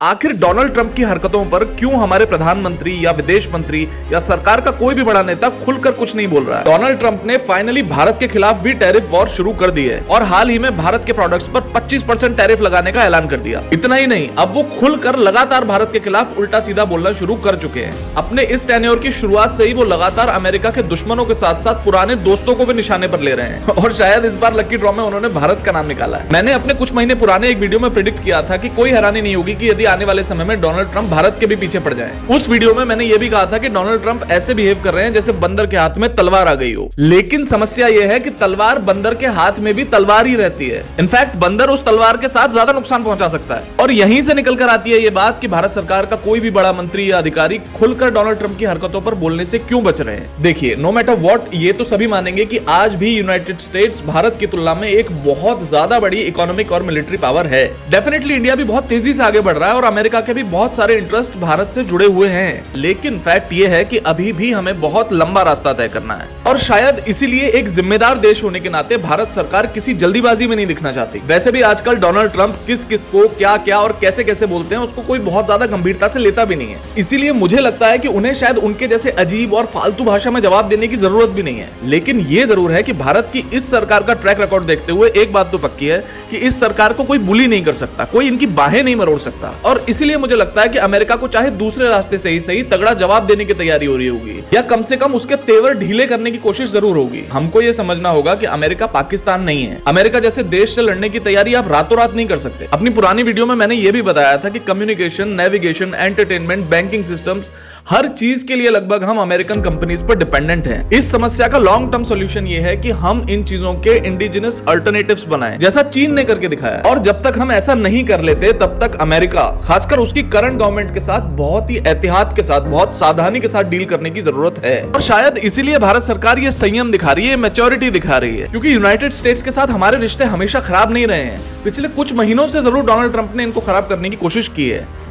आखिर Donald Trump की हरकतों पर क्यों हमारे प्रधानमंत्री या विदेश मंत्री या सरकार का कोई भी बड़ा नेता खुलकर कुछ नहीं बोल रहा है। डोनाल्ड ट्रंप ने फाइनली भारत के खिलाफ भी टैरिफ वॉर शुरू कर दी है और हाल ही में भारत के प्रोडक्ट्स पर 25% टैरिफ लगाने का ऐलान कर दिया। इतना ही नहीं, अब वो खुलकर लगातार भारत के खिलाफ उल्टा सीधा बोलना शुरू कर चुके हैं। अपने इस टेन्योर की शुरुआत से ही वो लगातार अमेरिका के दुश्मनों के साथ साथ पुराने दोस्तों को भी निशाने पर ले रहे हैं और शायद इस बार लकी ड्रॉ में उन्होंने भारत का नाम निकाला है। मैंने अपने कुछ महीने पुराने एक वीडियो में प्रेडिक्ट किया था कि कोई हैरानी नहीं होगी कि यदि आने वाले समय में डोनाल्ड ट्रंप भारत के भी पीछे पड़ जाए। उस वीडियो में मैंने ये भी कहा था कि डोनाल्ड ट्रंप ऐसे बिहेव कर रहे हैं जैसे बंदर के हाथ में तलवार आ गई हो। लेकिन समस्या यह है कि तलवार बंदर के हाथ में भी तलवार ही रहती है। इनफैक्ट बंदर उस तलवार के साथ ज्यादा नुकसान पहुंचा सकता है। और यहीं से निकल कर आती है ये बात कि भारत सरकार का कोई भी बड़ा मंत्री या अधिकारी खुलकर डोनाल्ड ट्रंप की हरकतों पर बोलने से क्यों बच रहे हैं। देखिए, नो मैटर व्हाट, ये तो सभी मानेंगे कि आज भी यूनाइटेड स्टेट्स भारत की तुलना में एक बहुत ज्यादा बड़ी इकोनॉमिक और मिलिट्री पावर है। डेफिनेटली इंडिया भी बहुत तेजी से आगे बढ़ रहा है और अमेरिका के भी बहुत सारे इंटरेस्ट भारत से जुड़े हुए हैं। लेकिन फैक्ट ये है कि अभी भी हमें बहुत लंबा रास्ता तय करना है और शायद इसीलिए एक जिम्मेदार देश होने के नाते भारत सरकार किसी जल्दीबाजी में नहीं दिखना चाहती। वैसे भी आजकल डोनाल्ड ट्रंप किस किस को क्या क्या और कैसे कैसे बोलते हैं उसको कोई बहुत ज्यादा गंभीरता से लेता भी नहीं है। इसीलिए मुझे लगता है कि उन्हें शायद उनके जैसे अजीब और फालतू भाषा में जवाब देने की जरूरत भी नहीं है। लेकिन ये जरूर है कि भारत की इस सरकार का ट्रैक रिकॉर्ड देखते हुए एक बात तो पक्की है कि इस सरकार को कोई बुली नहीं कर सकता, कोई इनकी बाहें नहीं मरोड़ सकता। और इसीलिए मुझे लगता है कि अमेरिका को चाहे दूसरे रास्ते से ही सही तगड़ा जवाब देने की तैयारी हो रही होगी या कम से कम उसके तेवर ढीले करने की कोशिश जरूर होगी। हमको यह समझना होगा कि अमेरिका पाकिस्तान नहीं है। अमेरिका जैसे देश से लड़ने की तैयारी आप रातों रात नहीं कर सकते। अपनी पुरानी वीडियो में मैंने यह भी बताया था कि communication, navigation, entertainment, banking systems, हर चीज के लिए लगभग हम अमेरिकन कंपनीज पर डिपेंडेंट हैं। इस समस्या का लॉन्ग टर्म सॉल्यूशन ये है कि हम इन चीजों के इंडिजिनस अल्टरनेटिव्स बनाएं, जैसा चीन ने करके दिखाया। और जब तक हम ऐसा नहीं कर लेते तब तक अमेरिका, खासकर उसकी करंट गवर्नमेंट के साथ बहुत ही एहतियात के साथ, बहुत सावधानी के साथ डील करने की जरूरत है। और शायद इसीलिए भारत सरकार ये संयम दिखा रही है, मैच्योरिटी दिखा रही है, क्योंकि यूनाइटेड स्टेट्स के साथ हमारे रिश्ते हमेशा खराब नहीं रहे हैं। पिछले कुछ महीनों से जरूर डोनाल्ड ट्रंप ने इनको खराब करने की कोशिश की है।